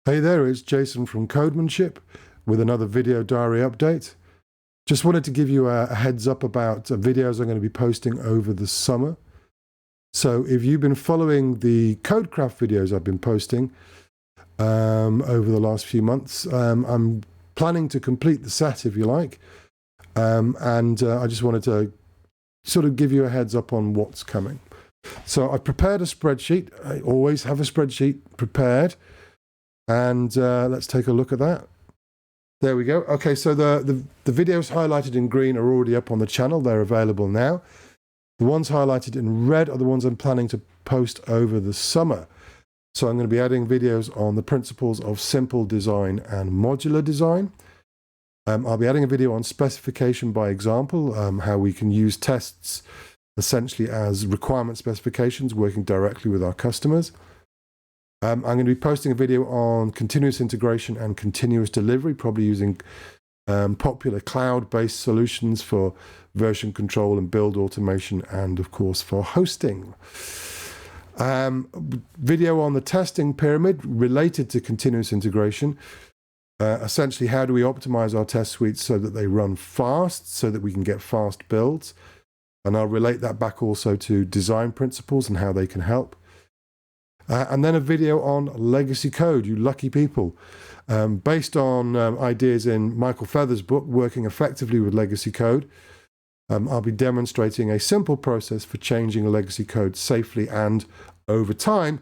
Hey there, it's Jason from Codemanship with another video diary update. Just wanted to give you a heads up about videos I'm going to be posting over the summer. So if you've been following the Codecraft videos I've been posting over the last few months, I'm planning to complete the set, if you like. I just wanted to sort of give you a heads up on what's coming. So I've prepared a spreadsheet. I always have a spreadsheet prepared. And let's take a look at that. There we go. Okay, so the videos highlighted in green are already up on the channel. They're available now. The ones highlighted in red are the ones I'm planning to post over the summer. So I'm going to be adding videos on the principles of simple design and modular design. I'll be adding a video on specification by example, how we can use tests essentially as requirement specifications, working directly with our customers. I'm going to be posting a video on continuous integration and continuous delivery, probably using popular cloud-based solutions for version control and build automation, and of course for hosting. Video on the testing pyramid related to continuous integration. Essentially, how do we optimize our test suites so that they run fast, so that we can get fast builds? And I'll relate that back also to design principles and how they can help. And then a video on legacy code, you lucky people. Based on ideas in Michael Feather's book, Working Effectively with Legacy Code, I'll be demonstrating a simple process for changing legacy code safely and, over time,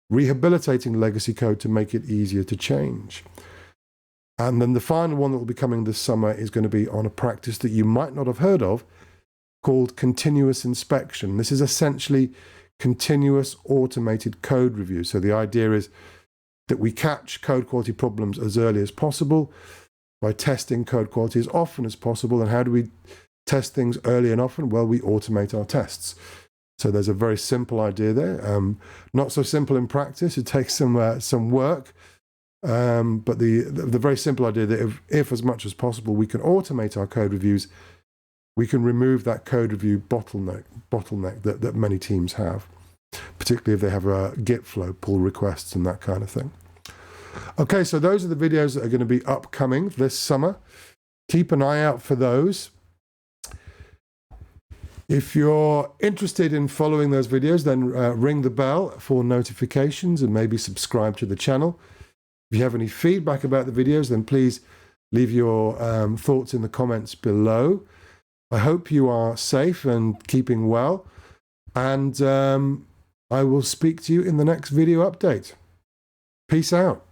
rehabilitating legacy code to make it easier to change. And then the final one that will be coming this summer is going to be on a practice that you might not have heard of, called continuous inspection. This is essentially continuous automated code review. So the idea is that we catch code quality problems as early as possible by testing code quality as often as possible. And how do we test things early and often? Well, we automate our tests. So there's a very simple idea there. Not so simple in practice. It takes some work. But the very simple idea that if as much as possible we can automate our code reviews, we can remove that code review bottleneck that many teams have, particularly if they have a Git flow, pull requests and that kind of thing. Okay, so those are the videos that are going to be upcoming this summer. Keep an eye out for those. If you're interested in following those videos, then ring the bell for notifications and maybe subscribe to the channel. If you have any feedback about the videos, then please leave your thoughts in the comments below. I hope you are safe and keeping well, and I will speak to you in the next video update. Peace out.